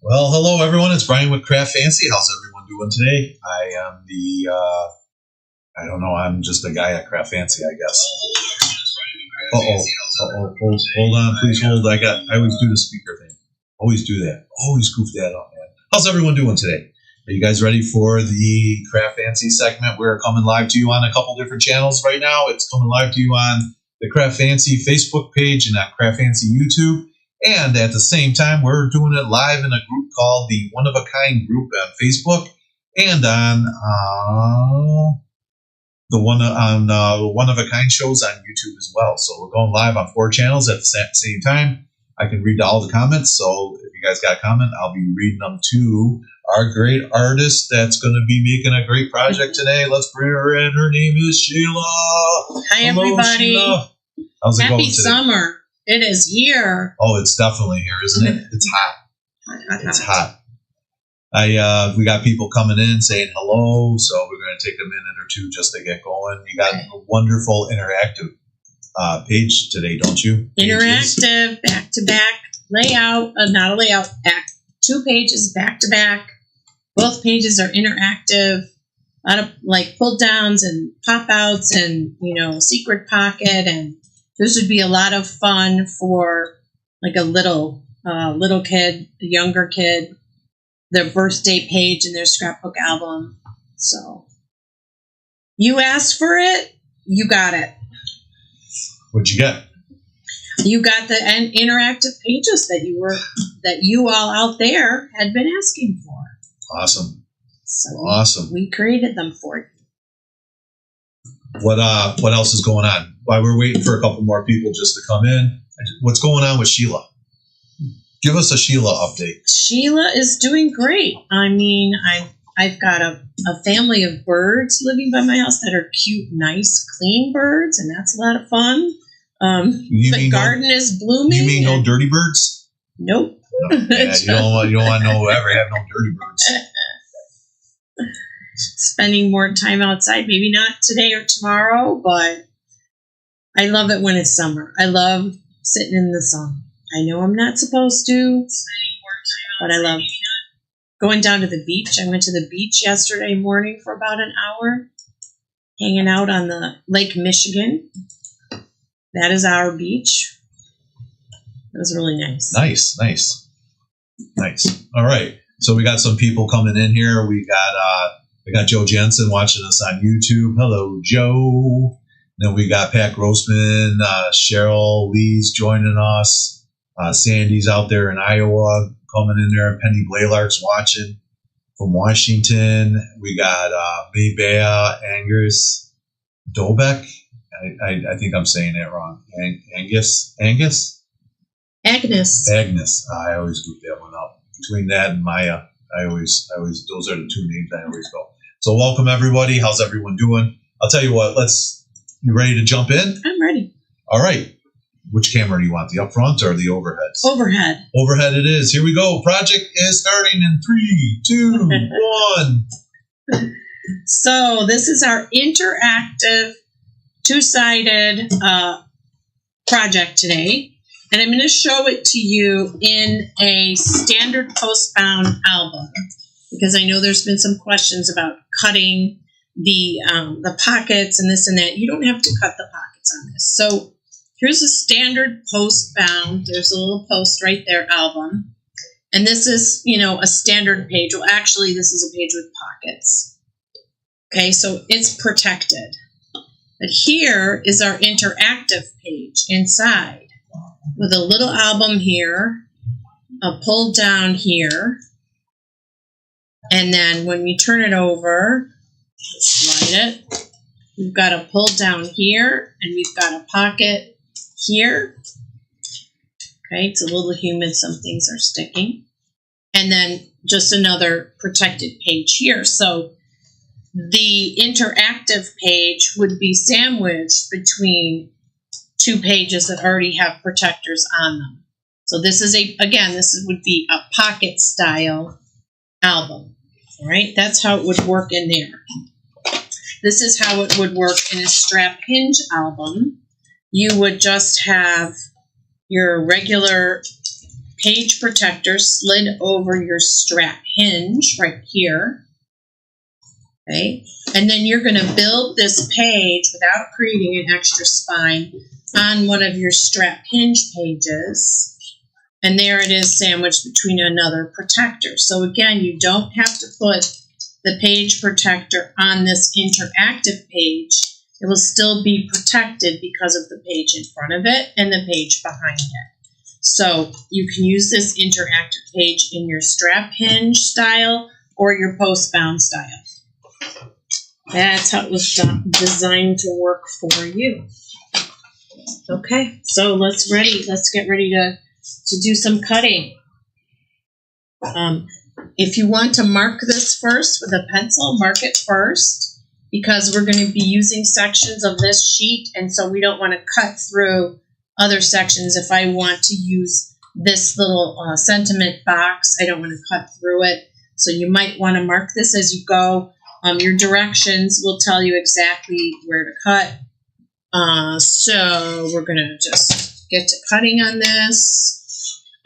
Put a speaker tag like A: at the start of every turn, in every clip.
A: Well, hello everyone. It's Brian with Craftfancy. How's everyone doing today? I am the, I don't know. I'm just a guy at Craftfancy, I guess. Hold on, please hold. I always do the speaker thing. Always do that. Always goof that up, man. How's everyone doing today? Are you guys ready for the Craftfancy segment? We're coming live to you on a couple different channels right now. It's coming live to you on the Craftfancy Facebook page and on Craftfancy YouTube. And at the same time, we're doing it live in a group called the One of a Kind group on Facebook and on the One of a Kind shows on YouTube as well. So we're going live on 4 channels at the same time. I can read all the comments. So if you guys got a comment, I'll be reading them to our great artist that's going to be making a great project today. Let's bring her in. Her name is Sheila.
B: Hi,
A: hello,
B: everybody.
A: Sheila. How's it going today?
B: Happy summer. It is here.
A: Oh, it's definitely here, isn't it? It's hot. It's hot. We got people coming in saying hello, so we're going to take a minute or two just to get going. You got a wonderful interactive page today, don't you?
B: Interactive, back-to-back layout, not a layout, 2 pages back-to-back. Both pages are interactive. A lot of like pull-downs and pop-outs and, secret pocket, and this would be a lot of fun for like a little kid, a younger kid, their birthday page in their scrapbook album. So you asked for it, you got it.
A: What'd you get?
B: You got the interactive pages that you all out there had been asking for.
A: Awesome.
B: So
A: awesome.
B: We created them for you.
A: What else is going on? While we're waiting for a couple more people just to come in, what's going on with Sheila? Give us a Sheila update. Sheila
B: is doing great. I mean, I've got a family of birds living by my house that are cute, nice, clean birds, and that's a lot of fun. The garden is blooming.
A: You mean no dirty birds?
B: Nope.
A: No, yeah, you don't want to ever have no dirty birds.
B: Spending more time outside, maybe not today or tomorrow, but I love it when it's summer. I love sitting in the sun. I know I'm not supposed to, but I love going down to the beach. I went to the beach yesterday morning for about an hour, hanging out on the Lake Michigan. That is our beach. It was really nice.
A: Nice. All right. So we got some people coming in here. We got Joe Jensen watching us on YouTube. Hello, Joe. Then we got Pat Grossman, Cheryl Lee's joining us. Sandy's out there in Iowa coming in there. Penny Blaylark's watching from Washington. We got Maybea Angus Dobeck. I think I'm saying that wrong. Agnes. I always group that one up. Between that and Maya, I always those are the 2 names I always go. So welcome everybody. How's everyone doing? I'll tell you what. You ready to jump in?
B: I'm ready.
A: All right. Which camera do you want? The up front or the overheads?
B: Overhead.
A: Overhead it is. Here we go. Project is starting in 3, 2, 1.
B: So this is our interactive 2-sided project today. And I'm going to show it to you in a standard post-bound album because I know there's been some questions about cutting the pockets and this and that. You don't have to cut the pockets on this. So here's a standard post-bound. There's a little post right there, album. And this is, a standard page. Well, actually, this is a page with pockets. Okay, so it's protected. But here is our interactive page inside with a little album here, a pull down here, and then when we turn it over, slide it, we've got a pull down here, and we've got a pocket here. Okay, it's a little humid, some things are sticking. And then just another protected page here. So the interactive page would be sandwiched between 2 pages that already have protectors on them. So this is would be a pocket style album. All right, that's how it would work in there. This is how it would work in a strap hinge album. You would just have your regular page protector slid over your strap hinge right here. Okay, and then you're going to build this page without creating an extra spine on one of your strap hinge pages. And there it is sandwiched between another protector. So again, you don't have to put the page protector on this interactive page. It will still be protected because of the page in front of it and the page behind it. So you can use this interactive page in your strap hinge style or your post bound style. That's how it was designed to work for you. Okay, so let's get ready to do some cutting. If you want to mark this first with a pencil, mark it first, because we're going to be using sections of this sheet, and so we don't want to cut through other sections. If I want to use this little sentiment box, I don't want to cut through it. So you might want to mark this as you go. Your directions will tell you exactly where to cut. So we're going to just get to cutting on this.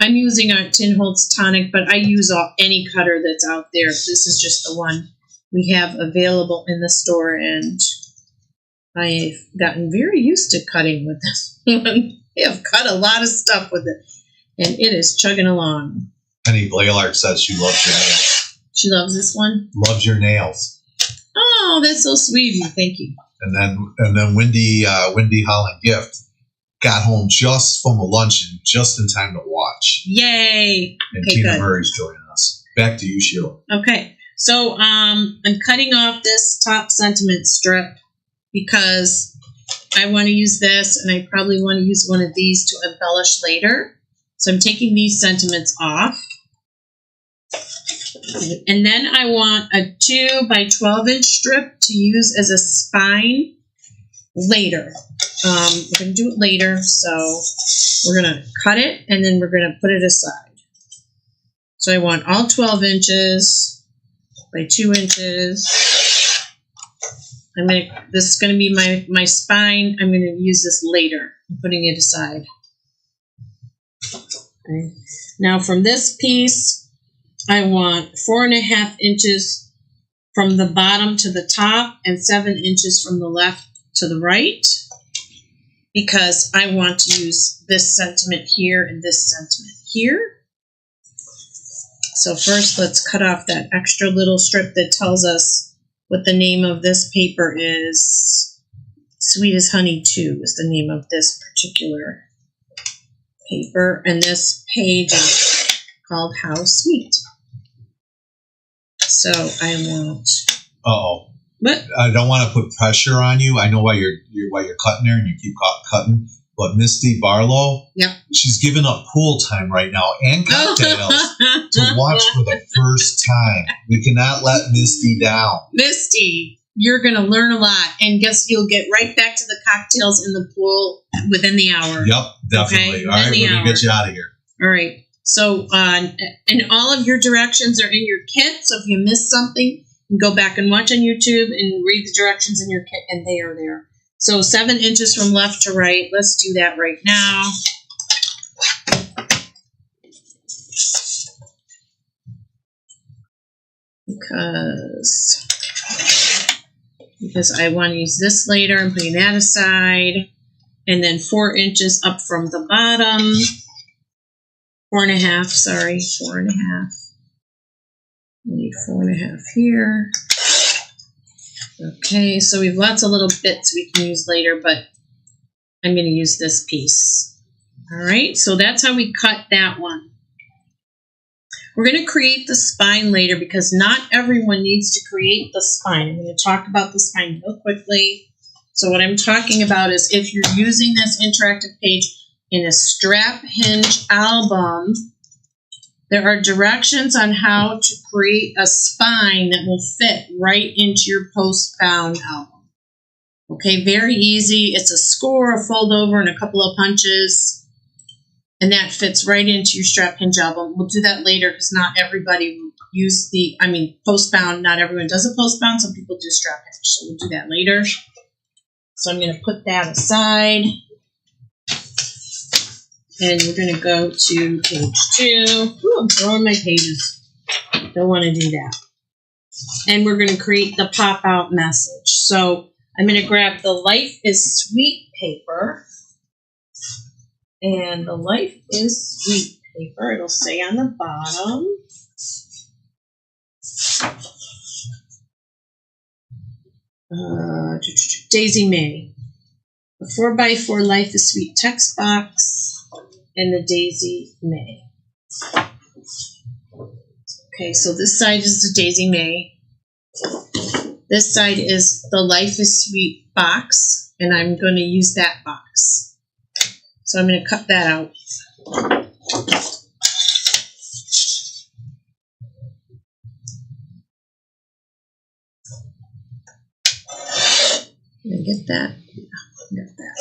B: I'm using a Tin Holtz Tonic, but I use any cutter that's out there. This is just the one we have available in the store, and I've gotten very used to cutting with this one. I have cut a lot of stuff with it, and it is chugging along.
A: Penny Blaylark says she loves your nails.
B: She loves this one?
A: Loves your nails.
B: Oh, that's so sweet of you. Thank you.
A: And then Wendy Holland Gift got home just from a luncheon, just in time to watch.
B: Yay!
A: And
B: Okay,
A: Tina
B: good.
A: Murray's joining us. Back to you, Sheila.
B: Okay, so I'm cutting off this top sentiment strip because I want to use this, and I probably want to use one of these to embellish later. So I'm taking these sentiments off. And then I want a 2 by 12 inch strip to use as a spine later. We're going to do it later, so we're going to cut it, and then we're going to put it aside. So I want all 12 inches by 2 inches. This is going to be my spine. I'm going to use this later. I'm putting it aside. Okay. Now from this piece, I want 4.5 inches from the bottom to the top and 7 inches from the left to the right, because I want to use this sentiment here and this sentiment here. So first, let's cut off that extra little strip that tells us what the name of this paper is. Sweet as Honey 2 is the name of this particular paper, and this page is called How Sweet. So I want.
A: Uh-oh.
B: What?
A: I don't want to put pressure on you. I know why you're cutting there and you keep cutting. But Misty Barlow,
B: yep,
A: she's giving up pool time right now and cocktails to watch for the first time. We cannot let Misty down.
B: Misty, you're going to learn a lot, and guess you'll get right back to the cocktails in the pool within the hour.
A: Yep, definitely.
B: Okay?
A: All right, we're going to get you out of here.
B: All right. So, and all of your directions are in your kit. So if you missed something, you can go back and watch on YouTube and read the directions in your kit, and they are there. So 7 inches from left to right. Let's do that right now. Because I want to use this later. I'm putting that aside. And then 4 inches up from the bottom. 4.5, sorry, 4.5. We need 4.5 here. Okay, so we have lots of little bits we can use later, but I'm going to use this piece. All right, so that's how we cut that one. We're going to create the spine later because not everyone needs to create the spine. I'm going to talk about the spine real quickly. So what I'm talking about is if you're using this interactive page in a strap hinge album, there are directions on how to create a spine that will fit right into your post-bound album. Okay, very easy. It's a score, a fold over, and a couple of punches, and that fits right into your strap hinge album. We'll do that later because not everybody will use post-bound. Not everyone does a post-bound. Some people do strap hinge, so we'll do that later. So I'm going to put that aside. And we're going to go to page 2. Ooh, I'm throwing my pages. Don't want to do that. And we're going to create the pop-out message. So I'm going to grab the Life is Sweet paper. And the Life is Sweet paper, it'll say on the bottom. Daisy May. The 4x4 Life is Sweet text box and the Daisy May. Okay, so this side is the Daisy May. This side is the Life is Sweet box, and I'm going to use that box. So I'm going to cut that out. Get that. Get that.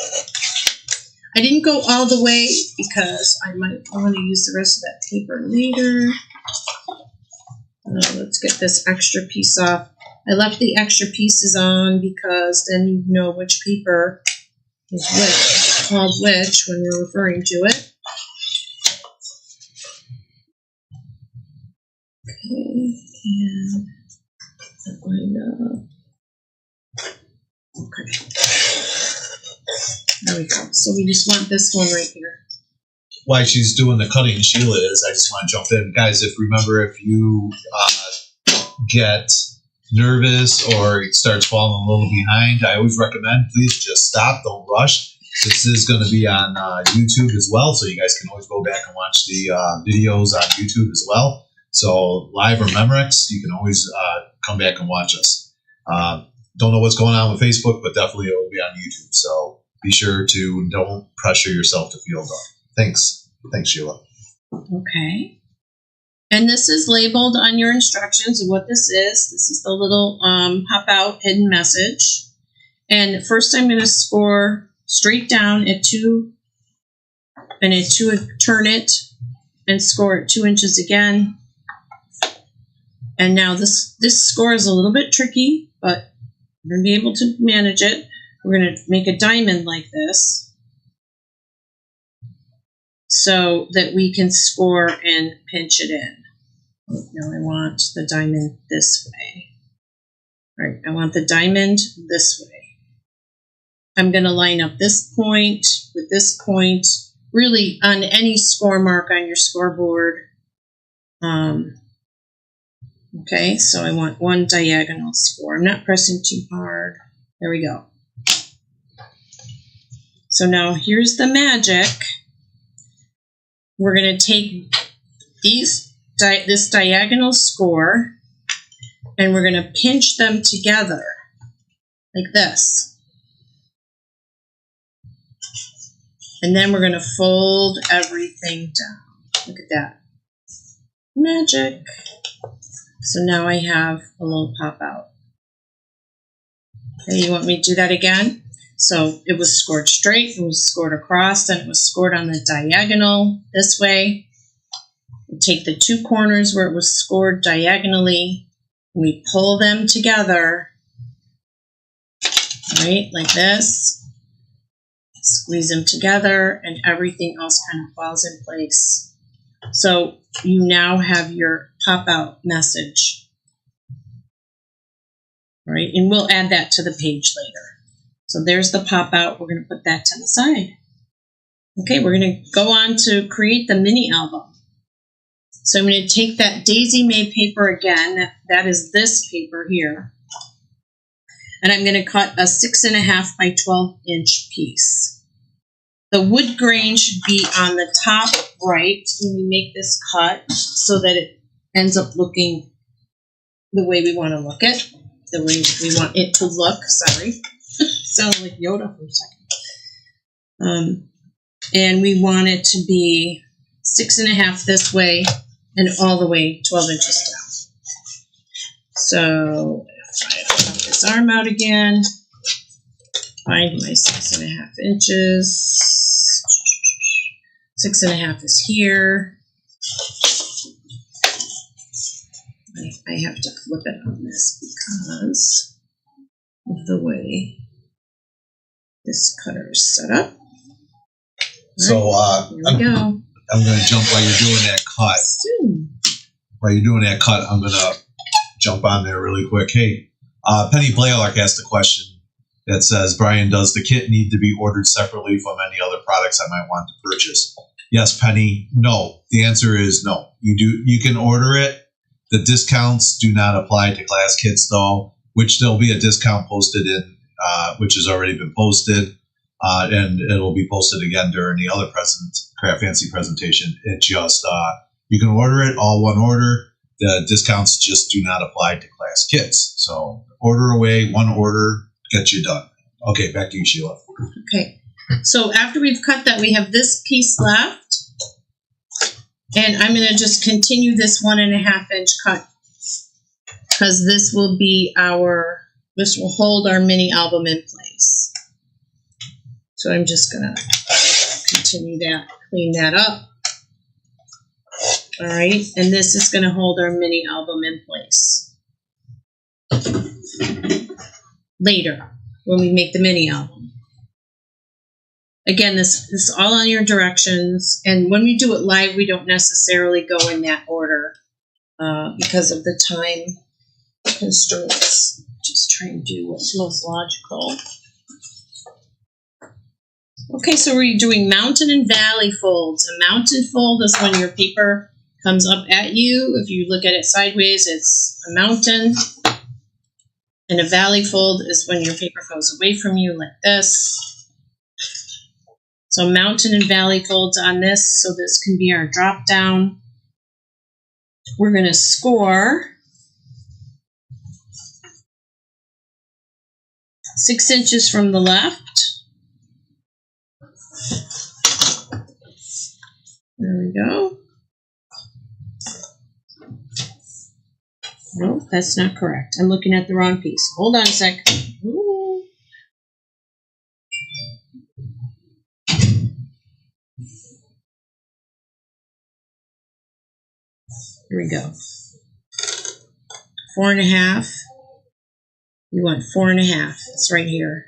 B: I didn't go all the way because I might want to use the rest of that paper later. Let's get this extra piece off. I left the extra pieces on because then you know which paper is which, called which when you're referring to it. Okay, and that lined up. Okay. There we go. So we just want this one right here.
A: While she's doing the cutting, Sheila is, I just want to jump in. Guys, if you get nervous or it starts falling a little behind, I always recommend please just stop, don't rush. This is going to be on YouTube as well, so you guys can always go back and watch the videos on YouTube as well. So live or Memorex, you can always come back and watch us. Don't know what's going on with Facebook, but definitely it will be on YouTube. So be sure to don't pressure yourself to feel done. Thanks. Thanks, Sheila.
B: Okay. And this is labeled on your instructions of what this is. This is the little pop-out hidden message. And first I'm going to score straight down at 2, and at 2 turn it and score at 2 inches again. And now this score is a little bit tricky, but we're going to be able to manage it. We're going to make a diamond like this so that we can score and pinch it in. Now I want the diamond this way. All right, I want the diamond this way. I'm going to line up this point with this point, really on any score mark on your scoreboard. Okay, so I want one diagonal score. I'm not pressing too hard. There we go. So now here's the magic. We're going to take this diagonal score and we're going to pinch them together like this. And then we're going to fold everything down. Look at that. Magic. So now I have a little pop out. Okay, you want me to do that again? So it was scored straight, it was scored across, then it was scored on the diagonal this way. We take the 2 corners where it was scored diagonally, and we pull them together, right, like this. Squeeze them together, and everything else kind of falls in place. So you now have your pop-out message. All right, and we'll add that to the page later. So there's the pop-out. We're going to put that to the side. Okay, we're going to go on to create the mini album. So I'm going to take that Daisy May paper again. That is this paper here. And I'm going to cut a 6.5 by 12 inch piece. The wood grain should be on the top right when we make this cut so that it ends up looking the way we want to look it. The way we want it to look, sorry. Sounded like Yoda for a second. And we want it to be 6.5 this way and all the way 12 inches down. So if I pop this arm out again, find my 6.5 inches. 6.5 is here. I have to flip it on this because of the way this cutter is set up.
A: So
B: Here we go.
A: I'm going to jump while you're doing that cut. While you're doing that cut, I'm going to jump on there really quick. Hey, Penny Blaylock asked a question that says, Brian, does the kit need to be ordered separately from any other products I might want to purchase? Yes, Penny. No. The answer is no. You can order it. The discounts do not apply to class kits, though, which there'll be a discount posted in, which has already been posted, and it'll be posted again during the other Craftfancy presentation. It just, you can order it all one order. The discounts just do not apply to class kits. So order away, one order, get you done. Okay, back to you, Sheila.
B: Okay, so after we've cut that, we have this piece left. And I'm going to just continue this 1.5 inch cut because this will hold our mini album in place. So I'm just going to continue that, clean that up. All right, and this is going to hold our mini album in place later when we make the mini album. Again, this is all on your directions, and when we do it live, we don't necessarily go in that order because of the time constraints. Just try and do what's most logical. Okay, so we're doing mountain and valley folds. A mountain fold is when your paper comes up at you. If you look at it sideways, it's a mountain. And a valley fold is when your paper goes away from you like this. So mountain and valley folds on this, so this can be our drop down. We're going to score 6 inches from the left. There we go. Nope, that's not correct. I'm looking at the wrong piece. Hold on a sec. Ooh. Here we go. 4.5. You want 4.5. It's right here.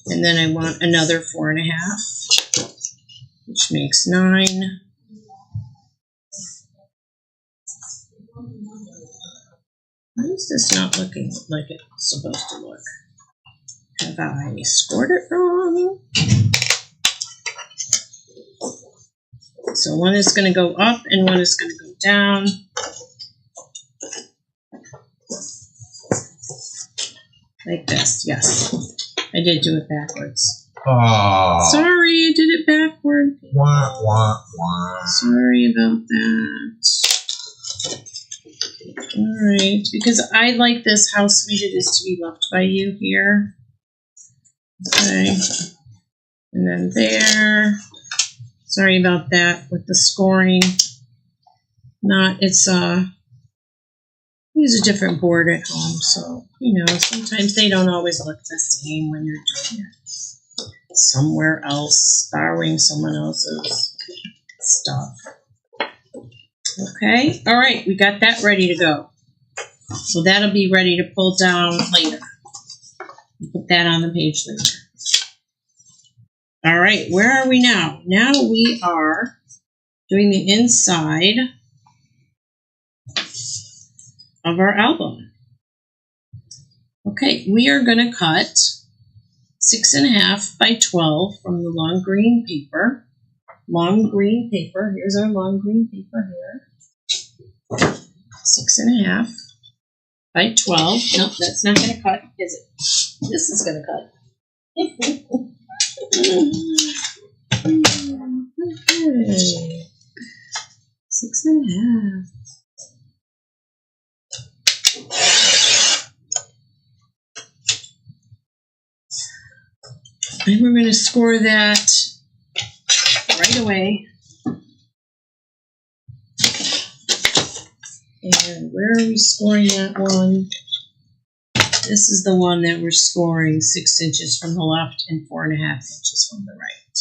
B: And then I want another 4.5, which makes 9. Why is this not looking like it's supposed to look? Have I scored it wrong? So one is going to go up and one is going to go down. Like this, yes. I did do it backwards. Sorry, I did it backward. Sorry about that. Alright, because I like this, how sweet it is to be loved by you here. Okay. And then there. Sorry about that with the scoring. Use a different board at home, so, sometimes they don't always look the same when you're doing it somewhere else, borrowing someone else's stuff. Okay, all right, we got that ready to go. So that'll be ready to pull down later. Put that on the page later. All right, where are we now? Now we are doing the inside of our album. Okay, we are going to cut 6.5 by 12 from the long green paper. Long green paper. Here's our long green paper here. 6.5 by 12. Nope, that's not going to cut, is it? This is going to cut. Okay. 6.5. And we're going to score that right away. And where are we scoring that one? This is the one that we're scoring 6 inches from the left and 4.5 inches from the right.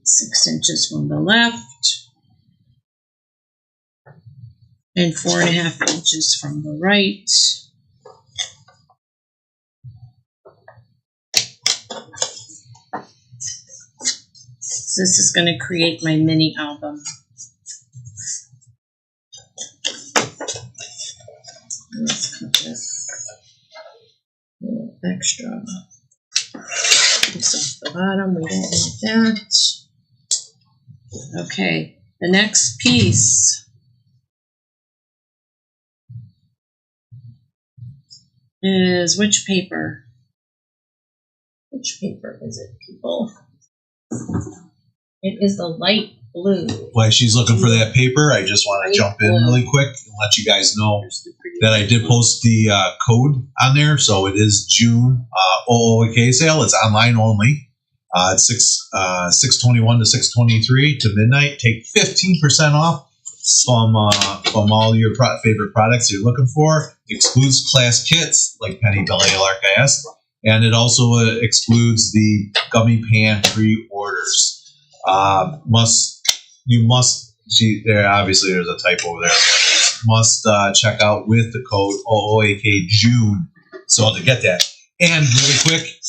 B: 6 inches from the left and 4.5 inches from the right. So this is going to create my mini album. Let's cut this a little extra piece off the bottom. We don't need that. Okay, the next piece is which paper? Which paper is it, people? It is the light blue.
A: While she's looking for that paper, I just want to jump in really quick and let you guys know that I did post the code on there. So it is June OOK sale. It's online only. It's 6/21 to 6/23 to midnight. Take 15% off from all your favorite products you're looking for. Excludes class kits like Penny Lark asked, and it also excludes the gummy pantry orders. There obviously there's a typo there. Must check out with the code OOAK June. So to get that. And really quick,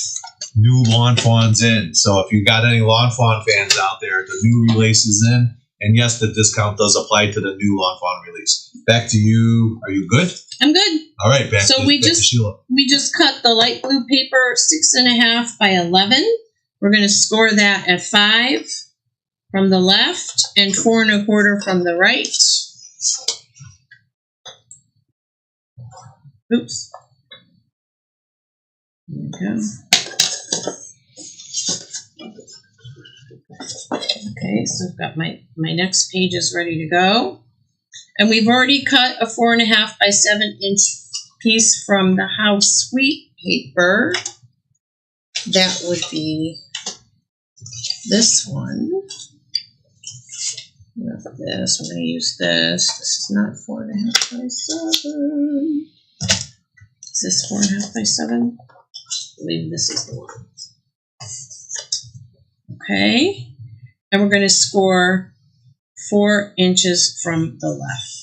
A: new Lawn Fawn's in. So if you got any Lawn Fawn fans out there, the new release is in. And yes, the discount does apply to the new Lawn Fawn release. Back to you. Are you good?
B: I'm good.
A: All right, back
B: to
A: Sheila.
B: We just cut the light blue paper 6.5 by 11. We're going to score that at 5 from the left and 4 1/4 from the right. Oops. There we go. Okay, so I've got my next page is ready to go. And we've already cut a 4.5 by 7 inch piece from the House Sweet paper. That would be this one. This, we're going to use this. This is not 4.5 by 7. Is this 4.5 by 7? I believe this is the one. Okay. And we're going to score 4 inches from the left.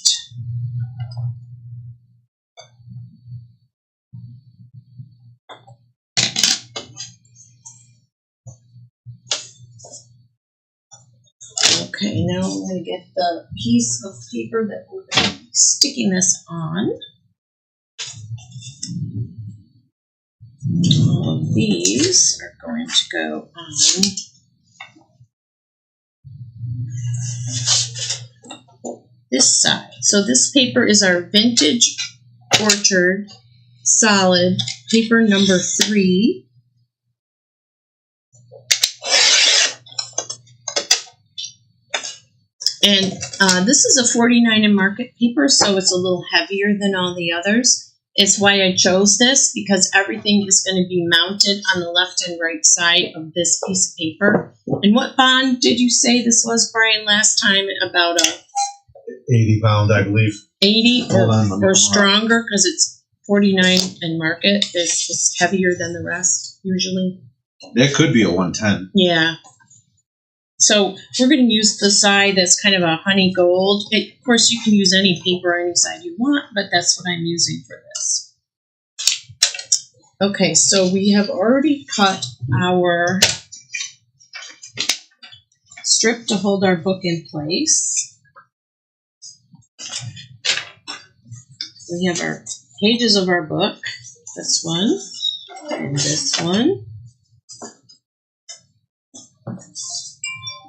B: Okay, now I'm going to get the piece of paper that we're going to be sticking this on. All of these are going to go on this side. So this paper is our Vintage Orchard Solid paper number 3. And this is a 49 in market paper, so it's a little heavier than all the others. It's why I chose this, because everything is going to be mounted on the left and right side of this piece of paper. And what bond did you say this was, Brian, last time? About a
A: 80 pound, I believe.
B: 80 or stronger, because it's 49 in market. It's heavier than the rest, usually.
A: That could be a 110.
B: Yeah. So we're going to use the side that's kind of a honey gold. Of course, you can use any paper, any side you want, but that's what I'm using for this. Okay, so we have already cut our strip to hold our book in place. We have our pages of our book, this one and this one.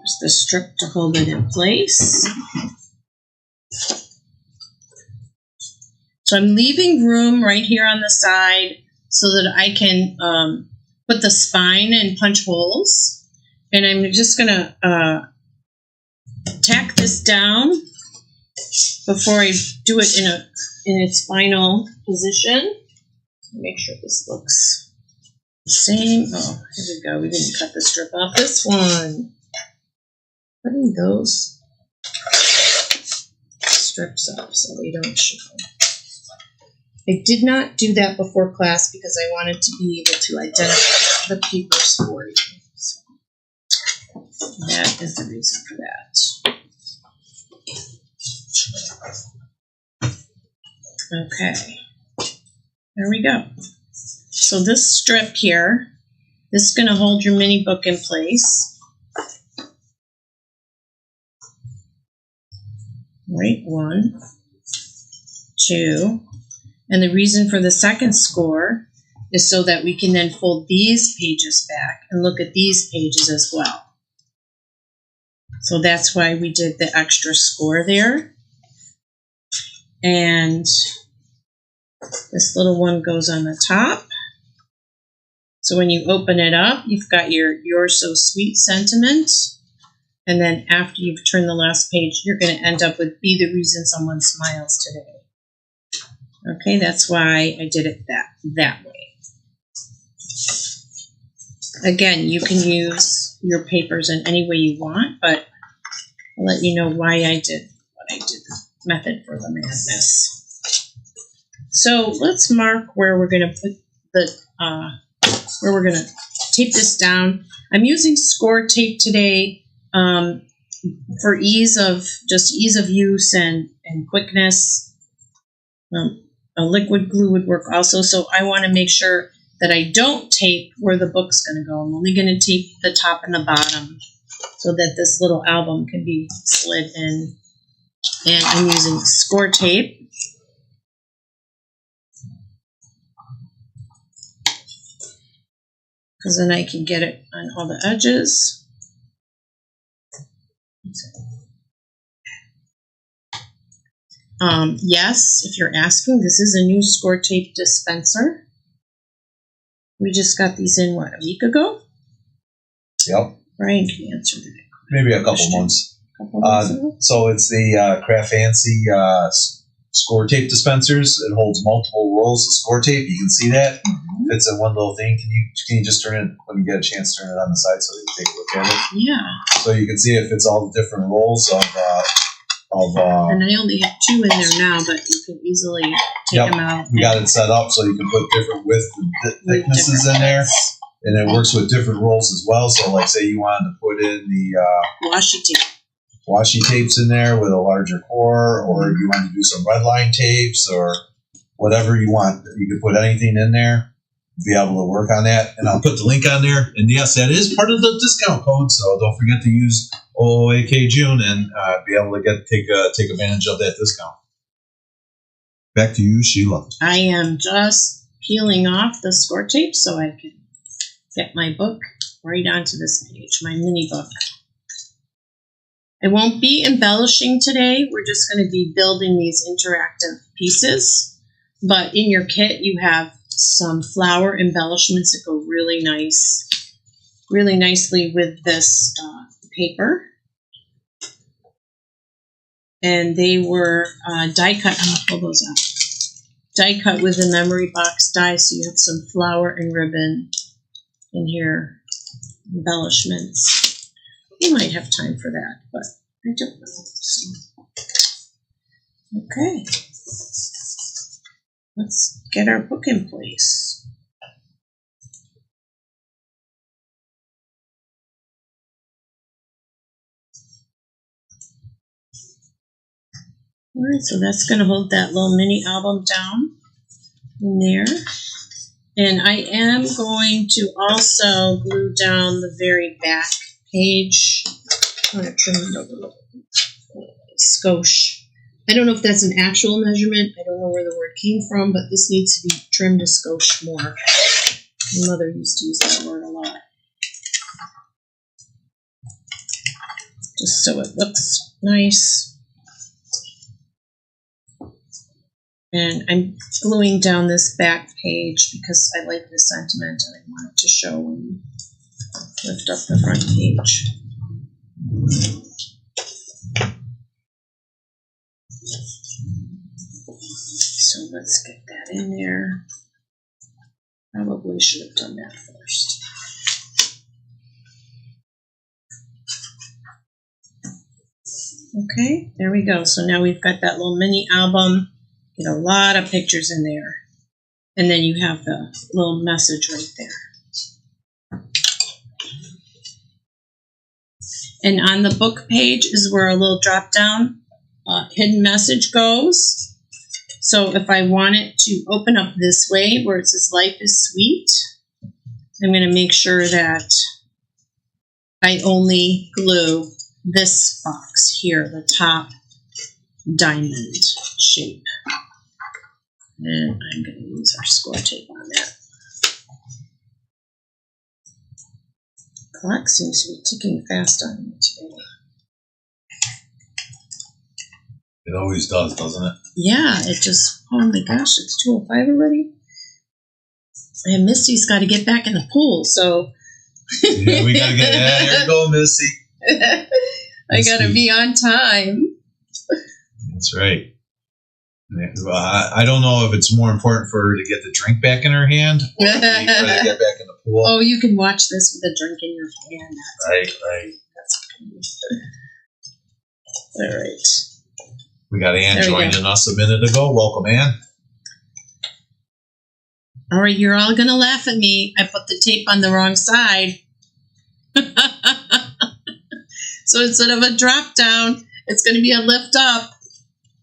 B: There's the strip to hold it in place. So I'm leaving room right here on the side so that I can put the spine and punch holes. And I'm just going to tack this down before I do it in its final position. Make sure this looks the same. Oh, here we go. We didn't cut the strip off this one. Putting those strips up so they don't show. I did not do that before class because I wanted to be able to identify the papers for you. So that is the reason for that. Okay, there we go. So this strip here This is going to hold your mini book in place. Right, 1, 2. And the reason for the second score is so that we can then fold these pages back and look at these pages as well. So that's why we did the extra score there. And this little one goes on the top. So when you open it up, you've got your "You're So Sweet" sentiment. And then after you've turned the last page, you're going to end up with "Be the reason someone smiles today." Okay, that's why I did it that way. Again, you can use your papers in any way you want, but I'll let you know why I did what I did, the method for the madness. So let's mark where we're going to put the, where we're going to tape this down. I'm using score tape today for ease of use and quickness. A liquid glue would work also, so I want to make sure that I don't tape where the book's going to go. I'm only going to tape the top and the bottom so that this little album can be slid in. And I'm using score tape. Because then I can get it on all the edges. Yes, if you're asking, this is a new score tape dispenser. We just got these in, what, a week ago?
A: Yep.
B: Brian can answer that.
A: Maybe a couple months. So it's the Craftfancy score tape dispensers. It holds multiple rolls of score tape. You can see that. Fits in one little thing. Can you just turn it, when you get a chance, turn it on the side so you can take a look at it?
B: Yeah.
A: So you can see it fits all the different rolls of
B: and I only have 2 in there now, but you can easily take them out.
A: We got it set up so you can put different width and thicknesses in there. And it works with different rolls as well. So like say you wanted to put in the washi tapes in there with a larger core, or you want to do some red line tapes or whatever you want. You can put anything in there, be able to work on that. And I'll put the link on there. And yes, that is part of the discount code. So don't forget to use OOAK June and be able to take advantage of that discount. Back to you, Sheila.
B: I am just peeling off the score tape so I can get my book right onto this page, my mini book. I won't be embellishing today. We're just going to be building these interactive pieces. But in your kit, you have some flower embellishments that go really nicely with this paper. And they were die cut. I'm going to pull those up. Die cut with the memory box die, so you have some flower and ribbon in here, embellishments. You might have time for that, but I don't know. So, okay. Let's get our book in place. All right, so that's going to hold that little mini album down in there. And I am going to also glue down the very back page. I'm going to trim it over a little skosh. I don't know if that's an actual measurement. I don't know where the word came from, but this needs to be trimmed a skosh more. My mother used to use that word a lot. Just so it looks nice. And I'm gluing down this back page because I like the sentiment and I want it to show when you lift up the front page. So let's get that in there. Probably should have done that first. Okay, there we go. So now we've got that little mini album. Get a lot of pictures in there. And then you have the little message right there. And on the book page is where a little drop down hidden message goes. So if I want it to open up this way where it says life is sweet, I'm going to make sure that I only glue this box here, the top diamond shape. And I'm going to use our score tape on that. Clock seems to be ticking fast on me today.
A: It always does, doesn't it?
B: Yeah, it just, oh my gosh, it's 2:05 already. And Misty's got to get back in the pool, so.
A: Yeah, we got to get, there you go, Misty.
B: I got to be on time.
A: That's right. I don't know if it's more important for her to get the drink back in her hand or for her to get back in the pool.
B: Oh, you can watch this with a drink in your hand.
A: Right.
B: That's okay. All right.
A: We got Ann joining us a minute ago. Welcome, Ann.
B: All right, you're all going to laugh at me. I put the tape on the wrong side. So instead of a drop down, it's going to be a lift up.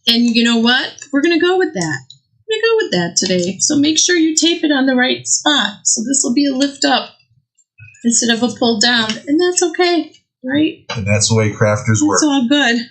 B: And you know what? We're going to go with that. We're going to go with that today. So make sure you tape it on the right spot. So this will be a lift up instead of a pull down. And that's okay, right?
A: And that's the way crafters work.
B: It's all good.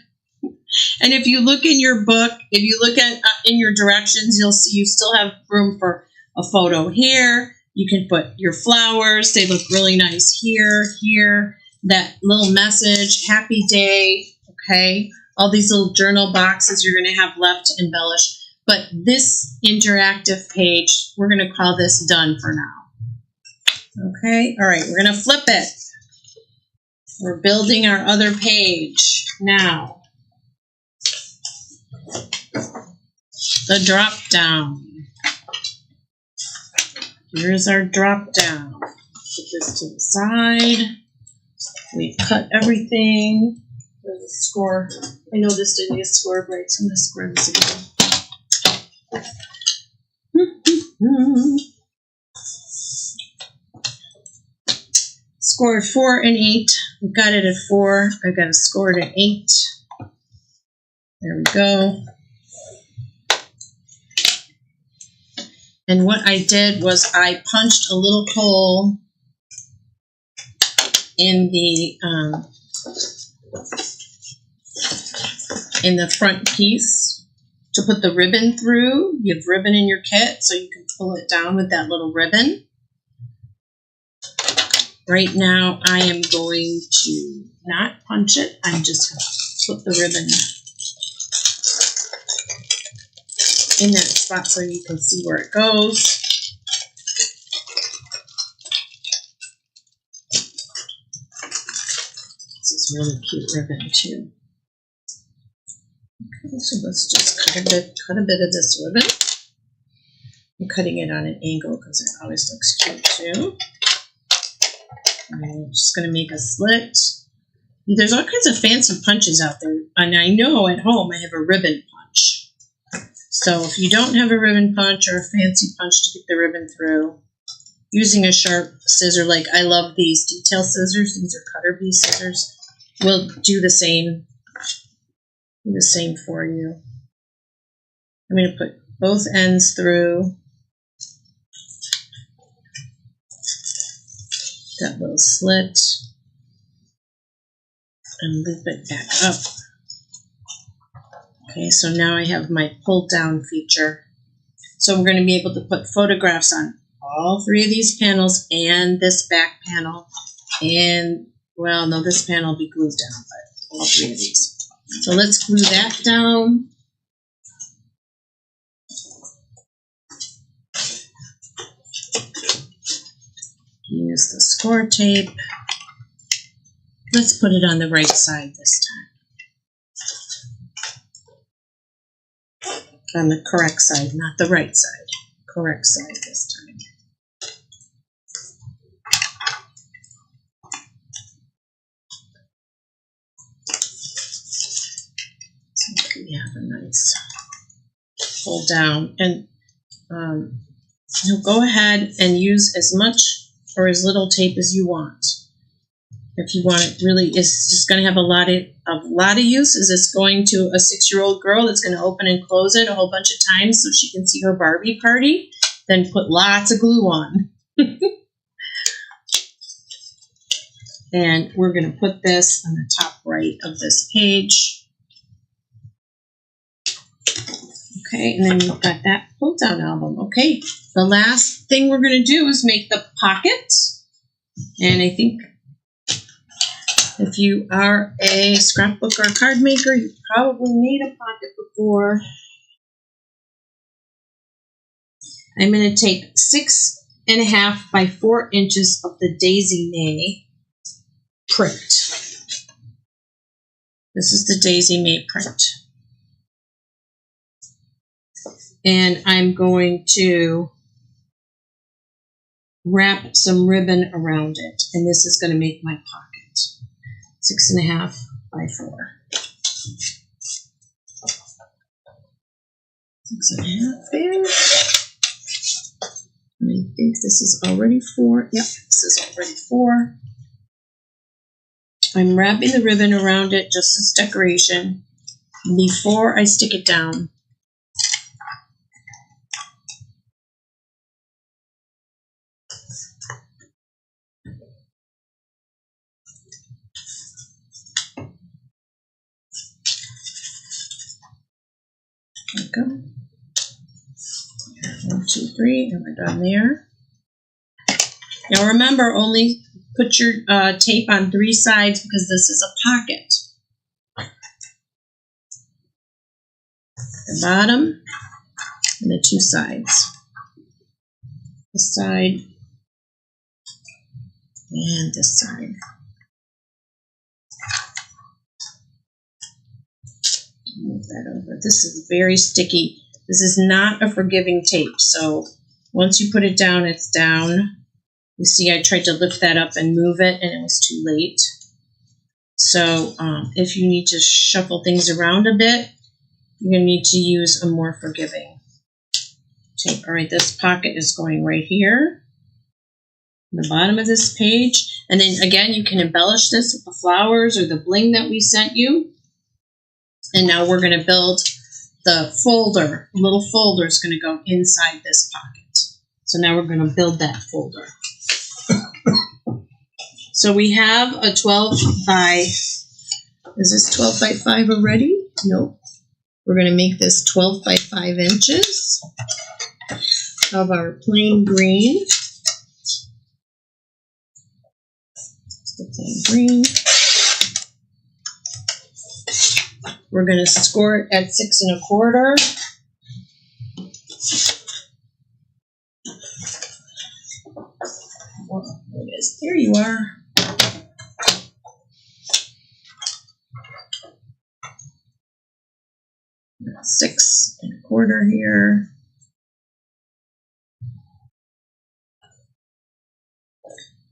B: And if you look in your book, if you look at in your directions, you'll see you still have room for a photo here. You can put your flowers. They look really nice here, here. That little message, happy day, okay? All these little journal boxes you're going to have left to embellish. But this interactive page, we're going to call this done for now. Okay? All right, we're going to flip it. We're building our other page now. The drop down. Here's our drop down. Put this to the side. We've cut everything. There's a score. I noticed it didn't get scored right, so I'm going to score this again. Scored 4 and 8. We got it at 4. I got to score it at 8. There we go. And what I did was I punched a little hole in the front piece to put the ribbon through. You have ribbon in your kit, so you can pull it down with that little ribbon. Right now, I am going to not punch it. I'm just going to put the ribbon in that spot so you can see where it goes. This is really cute ribbon too. Okay, so let's just cut a bit of this ribbon. I'm cutting it on an angle because it always looks cute too. And I'm just going to make a slit. There's all kinds of fancy punches out there, and I know at home I have a ribbon punch. So if you don't have a ribbon punch or a fancy punch to get the ribbon through, using a sharp scissor, like I love these detail scissors, these are cutter bee scissors, will do the same. Do the same for you. I'm going to put both ends through that little slit and loop it back up. Okay, so now I have my pull down feature. So we're going to be able to put photographs on all 3 of these panels and this back panel. And, well, no, this panel will be glued down, but all 3 of these. So let's glue that down. Use the score tape. Let's put it on the right side this time. On the correct side, not the right side. Correct side this time. So we have a nice pull down. And you'll go ahead and use as much or as little tape as you want. If you want it really, it's just going to have a lot of uses. It's going to a 6-year-old girl that's going to open and close it a whole bunch of times so she can see her Barbie party. Then put lots of glue on. And we're going to put this on the top right of this page. Okay, and then we've got that pull-down album. Okay, the last thing we're going to do is make the pocket. And I think if you are a scrapbook or card maker, you've probably made a pocket before. I'm going to take 6.5 by 4 inches of the Daisy May print. This is the Daisy May print. And I'm going to wrap some ribbon around it. And this is going to make my pocket. 6.5 by 4. 6.5 there. And I think this is already 4. Yep, this is already 4. I'm wrapping the ribbon around it just as decoration before I stick it down. There we go. 1, 2, 3, and we're done there. Now remember, only put your tape on 3 sides because this is a pocket. The bottom and the 2 sides. This side and this side. Move that over. This is very sticky. This is not a forgiving tape, so once you put it down, it's down. You see, I tried to lift that up and move it, and it was too late. So if you need to shuffle things around a bit, you're going to need to use a more forgiving tape. All right, this pocket is going right here, the bottom of this page. And then again, you can embellish this with the flowers or the bling that we sent you. And now we're going to build the folder. A little folder is going to go inside this pocket. So now we're going to build that folder. So we have a 12 by, is this 12 by 5 already? Nope. We're going to make this 12 by 5 inches of our plain green. The plain green. We're going to score it at 6 1/4. There it is. There you are. Got 6 1/4 here.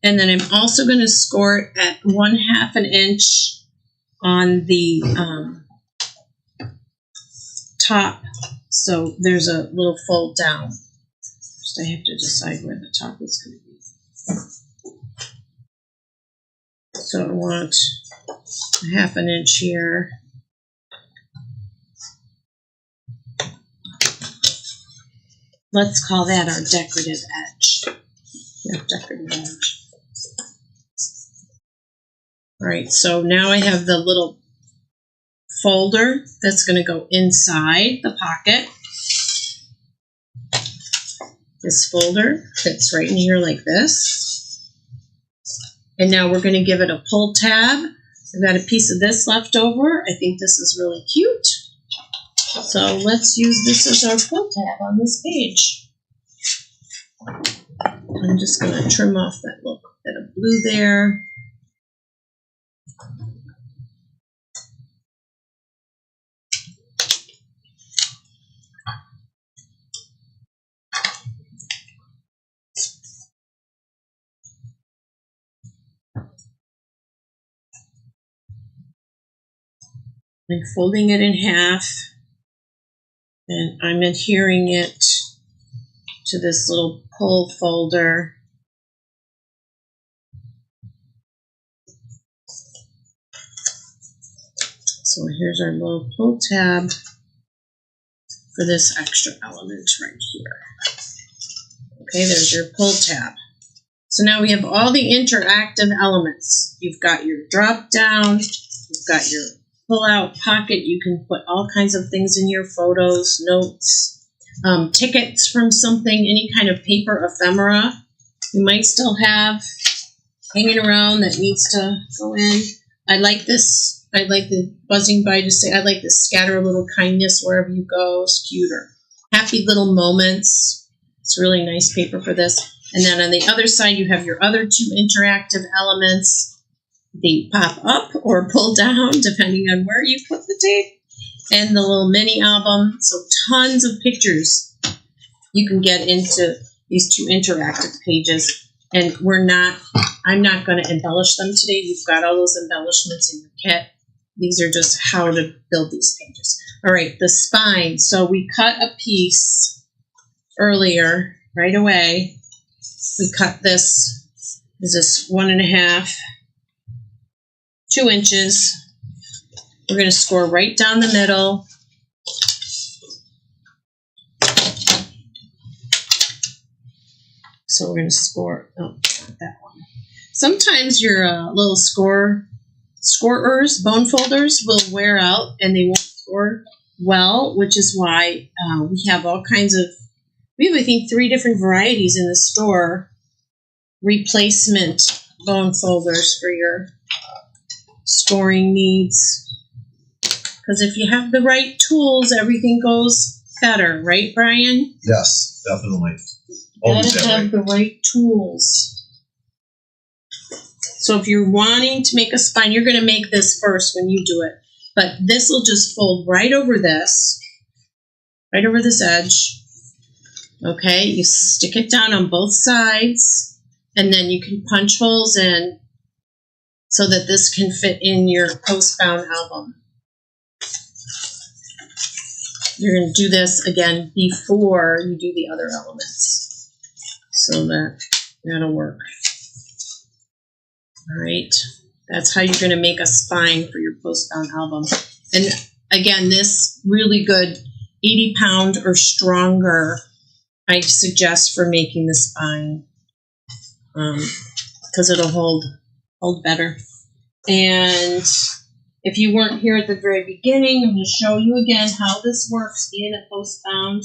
B: And then I'm also going to score it at 1/2 inch on the top. So there's a little fold down. First I have to decide where the top is going to be. So I want 1/2 inch here. Let's call that our decorative edge. Yeah, decorative edge. All right, so now I have the little folder that's going to go inside the pocket. This folder fits right in here like this. And now we're going to give it a pull tab. I've got a piece of this left over. I think this is really cute. So let's use this as our pull tab on this page. I'm just going to trim off that little bit of blue there. I'm folding it in half, and I'm adhering it to this little pull folder. So here's our little pull tab for this extra element right here. Okay, there's your pull tab. So now we have all the interactive elements. You've got your drop down, you've got your pull out pocket. You can put all kinds of things in your photos, notes, tickets from something, any kind of paper ephemera you might still have hanging around that needs to go in. I like this. I like the buzzing by to say, I like to scatter a little kindness wherever you go. It's cuter. Happy little moments. It's really nice paper for this. And then on the other side, you have your other two interactive elements. They pop up or pull down, depending on where you put the tape. And the little mini album. So tons of pictures you can get into these two interactive pages. And I'm not going to embellish them today. You've got all those embellishments in your kit. These are just how to build these pages. All right, the spine. So we cut a piece earlier, right away. We cut this. This is 1.5, 2 inches. We're going to score right down the middle. So we're going to score, oh, not that one. Sometimes your little scorers, bone folders will wear out and they won't score well, which is why we have all kinds of, we have, I think, 3 different varieties in the store, replacement bone folders for your scoring needs. Because if you have the right tools, everything goes better, right, Brian?
A: Yes, definitely.
B: Gotta have the right tools. So if you're wanting to make a spine, you're going to make this first when you do it. But this will just fold right over this edge. Okay, you stick it down on both sides, and then you can punch holes in so that this can fit in your post-bound album. You're going to do this again before you do the other elements. So that'll work. All right, that's how you're going to make a spine for your post-bound album. And again, this really good 80-pound or stronger, I suggest for making the spine because it'll hold better. And if you weren't here at the very beginning, I'm going to show you again how this works in a post-bound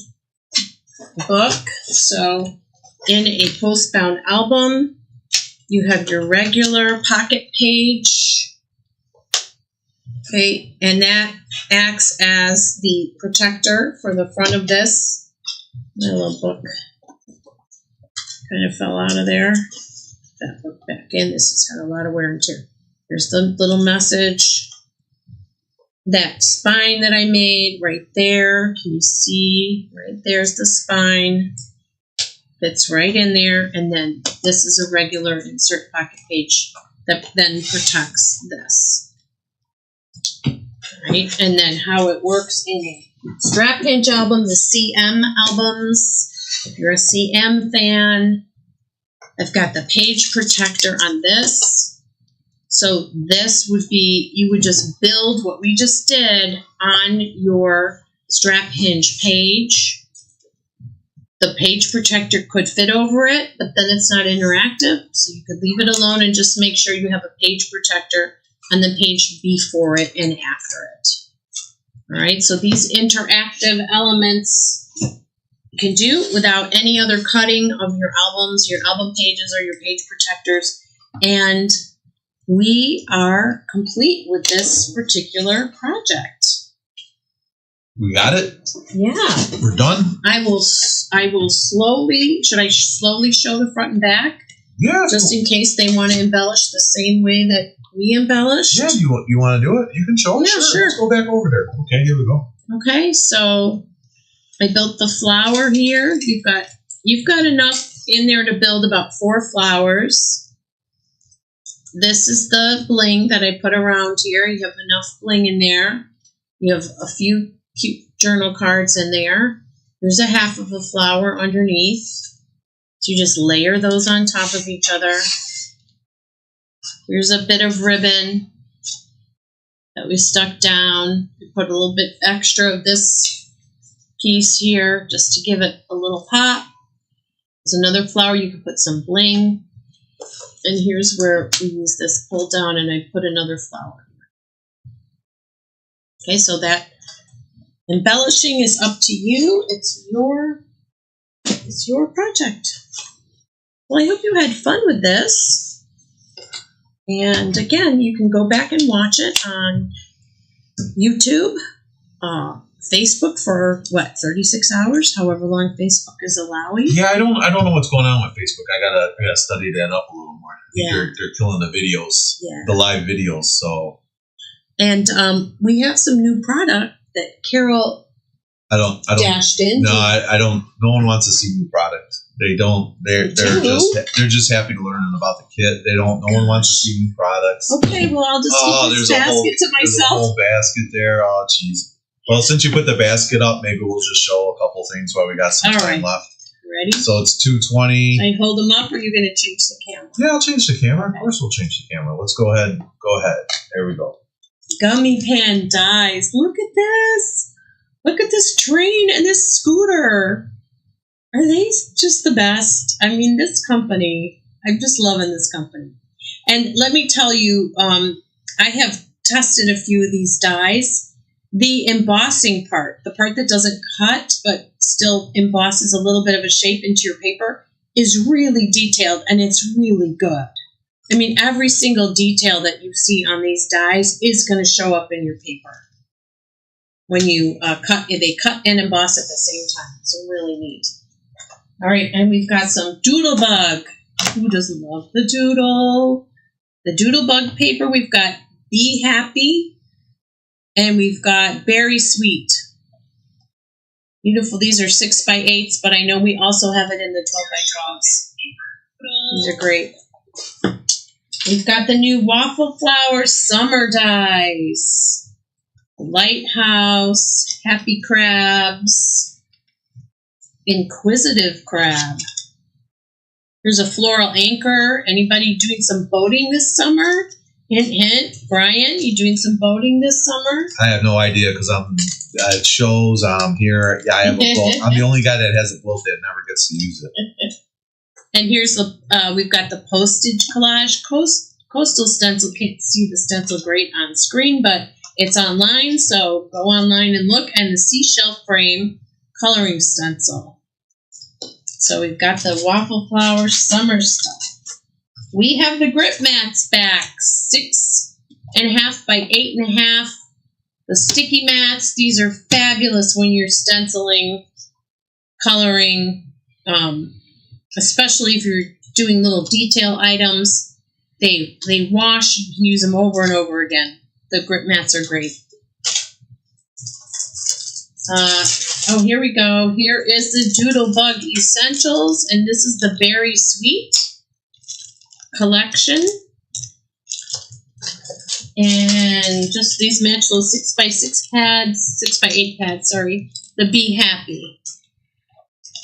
B: book. So in a post-bound album, you have your regular pocket page, okay, and that acts as the protector for the front of this. My little book kind of fell out of there. That book back in. This has had a lot of wear and tear. Here's the little message. That spine that I made right there, can you see? Right there's the spine. Fits right in there, and then this is a regular insert pocket page that then protects this. Right, and then how it works in a strap hinge album, the CM albums. If you're a CM fan, I've got the page protector on this. So this would be, you would just build what we just did on your strap hinge page. The page protector could fit over it, but then it's not interactive. So you could leave it alone and just make sure you have a page protector on the page before it and after it. All right, so these interactive elements you can do without any other cutting of your albums, your album pages, or your page protectors. And we are complete with this particular project.
A: We got it?
B: Yeah.
A: We're done?
B: I will slowly, should I slowly show the front and back?
A: Yeah.
B: Just in case they want to embellish the same way that we embellished?
A: Yeah, you want to do it? You can show it?
B: Yeah, sure.
A: Let's go back over there. Okay, here we go.
B: Okay, so I built the flower here. You've got enough in there to build about 4 flowers. This is the bling that I put around here. You have enough bling in there. You have a few cute journal cards in there. There's a half of a flower underneath. So you just layer those on top of each other. Here's a bit of ribbon that we stuck down. We put a little bit extra of this piece here just to give it a little pop. There's another flower. You could put some bling. And here's where we use this pull down, and I put another flower here. Okay, so that embellishing is up to you. It's your project. Well, I hope you had fun with this. And again, you can go back and watch it on YouTube, Facebook for 36 hours, however long Facebook is allowing.
A: Yeah, I don't know what's going on with Facebook. I gotta study that up a little more. They're killing the videos, the live videos. So, and
B: we have some new product that Carol dashed in.
A: No, I don't. No one wants to see new product. They don't. They're just happy to learn about the kit. They don't. No one wants to see new products.
B: Okay, well I'll just keep this basket to myself.
A: There's a whole basket there. Oh, jeez. Well, since you put the basket up, maybe we'll just show a couple things while we got some time left.
B: Ready?
A: So it's 2:20.
B: I hold them up, or are you going to change the camera?
A: Yeah, I'll change the camera. Of course, we'll change the camera. Let's go ahead. Go ahead. There we go.
B: Gummy pan dies. Look at this. Look at this train and this scooter. Are they just the best? I mean, this company, I'm just loving this company. And let me tell you, I have tested a few of these dies. The embossing part, the part that doesn't cut but still embosses a little bit of a shape into your paper, is really detailed, and it's really good. I mean, every single detail that you see on these dies is going to show up in your paper when you cut. They cut and emboss at the same time. So really neat. All right, and we've got some Doodlebug. Who doesn't love the doodle? The Doodlebug paper. We've got Be Happy, and we've got Berry Sweet. Beautiful. These are 6x8s, but I know we also have it in the 12x12s. These are great. We've got the new Waffle Flower Summer dies. Lighthouse, Happy Crabs, Inquisitive Crab. Here's a Floral Anchor. Anybody doing some boating this summer? Hint, hint. Brian, you doing some boating this summer?
A: I have no idea because I'm at shows. I'm here. Yeah, I have a boat. I'm the only guy that has a boat that never gets to use it.
B: And here's we've got the postage collage coastal stencil. Can't see the stencil great on screen, but it's online, so go online and look. And the seashell frame coloring stencil. So we've got the Waffle Flower Summer stuff. We have the grip mats back, 6.5 by 8.5. The sticky mats, these are fabulous when you're stenciling, coloring, especially if you're doing little detail items. They wash, you can use them over and over again. The grip mats are great. Here we go. Here is the Doodlebug Essentials, and this is the Berry Sweet collection. And just these match those 6x6 pads, 6x8 pads, sorry. The Be Happy.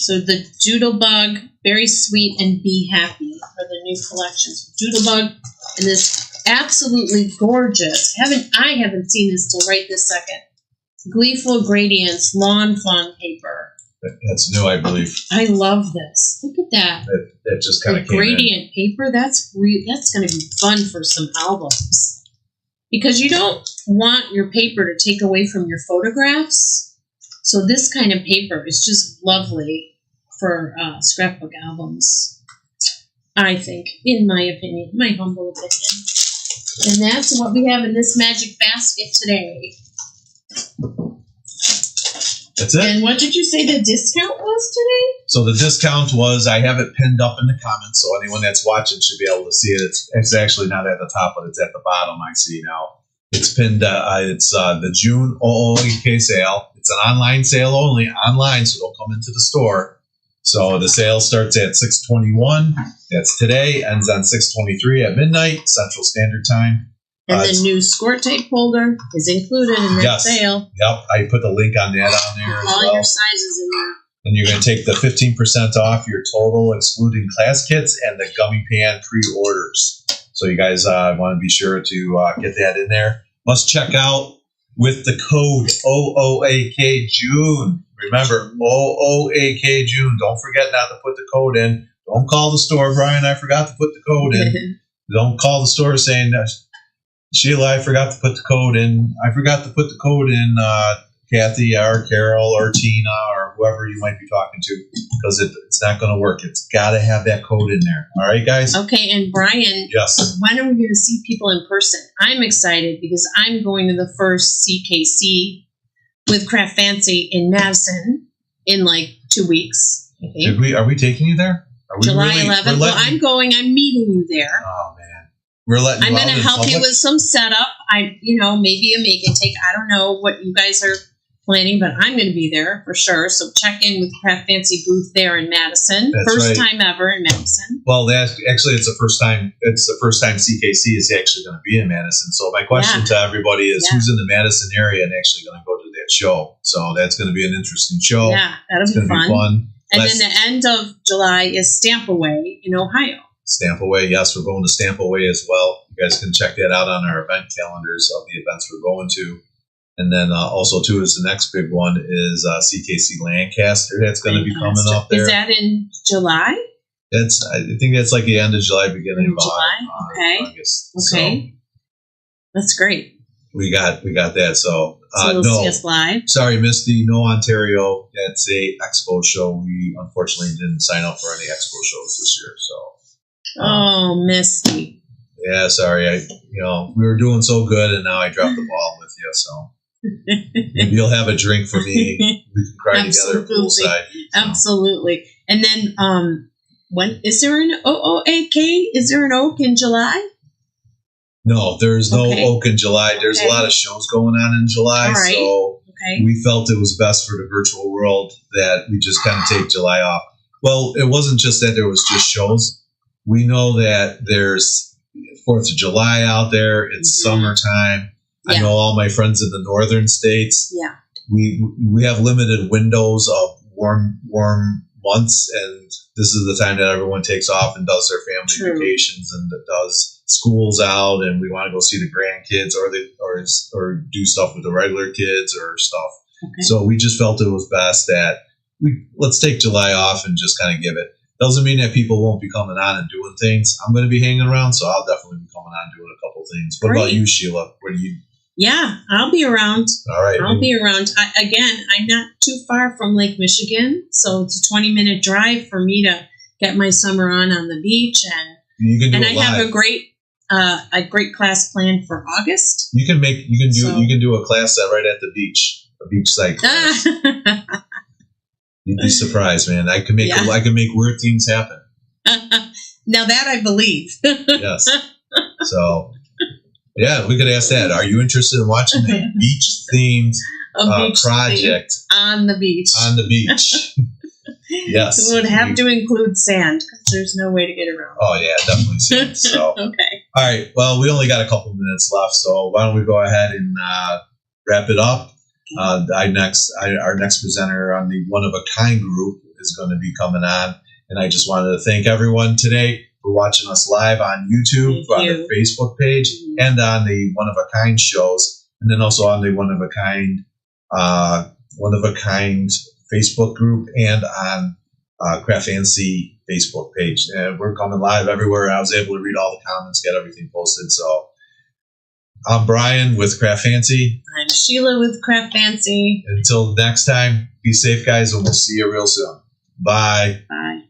B: So the Doodlebug, Berry Sweet, and Be Happy are the new collections. Doodlebug, and this absolutely gorgeous. I haven't seen this till right this second. Gleeful Gradients Lawn Fawn paper.
A: That's new, I believe.
B: I love this. Look at that.
A: That just kind of came
B: gradient paper. That's going to be fun for some albums. Because you don't want your paper to take away from your photographs. So this kind of paper is just lovely for scrapbook albums, I think, in my opinion, my humble opinion. And that's what we have in this magic basket today.
A: That's it.
B: And what did you say the discount was today?
A: So the discount was, I have it pinned up in the comments, so anyone that's watching should be able to see it. It's actually not at the top, but it's at the bottom, I see now. It's pinned, it's the June OOEK sale. It's an online sale only, online, so don't come into the store. So the sale starts at 6/21. That's today, ends on 6/23 at midnight, Central Standard Time.
B: And the new score tape holder is included in that sale.
A: Yep, I put the link on that on there as well.
B: All your sizes in there.
A: And you're going to take the 15% off your total, excluding class kits and the gummy pan pre-orders. So you guys want to be sure to get that in there. Must check out with the code OOAK June. Remember, OOAK June. Don't forget not to put the code in. Don't call the store, Brian. I forgot to put the code in. Don't call the store saying, Sheila, I forgot to put the code in. I forgot to put the code in, Kathy or Carol or Tina or whoever you might be talking to, because it's not going to work. It's got to have that code in there. All right, guys?
B: Okay, and Brian,
A: yes.
B: When are we going to see people in person? I'm excited because I'm going to the first CKC with Craftfancy in Madison in like 2 weeks, I think.
A: Are we taking you there? Are we
B: July
A: really,
B: 11th. Well, I'm going. I'm meeting you there.
A: Oh, man. We're letting
B: I'm going to help you with some setup. Maybe a make and take. I don't know what you guys are planning, but I'm going to be there for sure. So check in with Craftfancy booth there in Madison.
A: That's
B: first
A: right.
B: time ever in Madison.
A: Well, actually, it's the first time. It's the first time CKC is actually going to be in Madison. So my question to everybody is, who's in the Madison area and actually going to go to that show? So that's going to be an interesting show.
B: Yeah, that'll be fun. And then the end of July is Stamp Away in Ohio.
A: Stamp Away, yes, we're going to Stamp Away as well. You guys can check that out on our event calendars of the events we're going to. And then also, too, is the next big one is CKC Lancaster. That's going to be coming up there.
B: Is that in July?
A: I think that's like the end of July, beginning of
B: July. Okay.
A: August.
B: Okay. So, that's great.
A: We got that. So
B: you'll see us live.
A: Sorry, Misty, no Ontario. That's a expo show. We unfortunately didn't sign up for any expo shows this year. So.
B: Misty.
A: Yeah, sorry. We were doing so good, and now I dropped the ball with you. So maybe you'll have a drink for me. We can cry together poolside. So.
B: Absolutely. And then, when is there an OOAK? Is there an Oak in July?
A: No, there's no Oak in July. There's a lot of shows going on in July, so we felt it was best for the virtual world that we just kind of take July off. Well, it wasn't just that there was just shows. We know that there's 4th of July out there. It's summertime. Yeah. I know all my friends in the northern states.
B: Yeah,
A: we have limited windows of warm months, and this is the time that everyone takes off and does their family vacations and does schools out, and we want to go see the grandkids or do stuff with the regular kids or stuff. Okay. So we just felt it was best that let's take July off and just kind of give it. Doesn't mean that people won't be coming on and doing things. I'm going to be hanging around, so I'll definitely be coming on doing a couple things. What about you, Sheila? Where do you?
B: Yeah, I'll be around.
A: All right.
B: I'll be around. I'm not too far from Lake Michigan, so it's a 20-minute drive for me to get my summer on the beach, and
A: you can do
B: I have a great class planned for August.
A: You can do a class right at the beach, a beachside class. You'd be surprised, man. I can make weird things happen.
B: Now that I believe.
A: Yes. So, yeah, we could ask that. Are you interested in watching a beach-themed project
B: on the beach?
A: On the beach. Yes.
B: It would have to include sand because there's no way to get around.
A: Oh, yeah, definitely sand. So.
B: Okay.
A: All right. Well, we only got a couple minutes left, so why don't we go ahead and wrap it up? Our next presenter on the One of a Kind group is going to be coming on, and I just wanted to thank everyone today for watching us live on YouTube, on the Facebook page, and on the One of a Kind shows, and then also on the One of a Kind Facebook group and on Craftfancy Facebook page. And we're coming live everywhere. I was able to read all the comments, get everything posted. So I'm Brian with Craftfancy.
B: I'm Sheila with Craftfancy.
A: Until next time, be safe, guys, and we'll see you real soon. Bye.
B: Bye.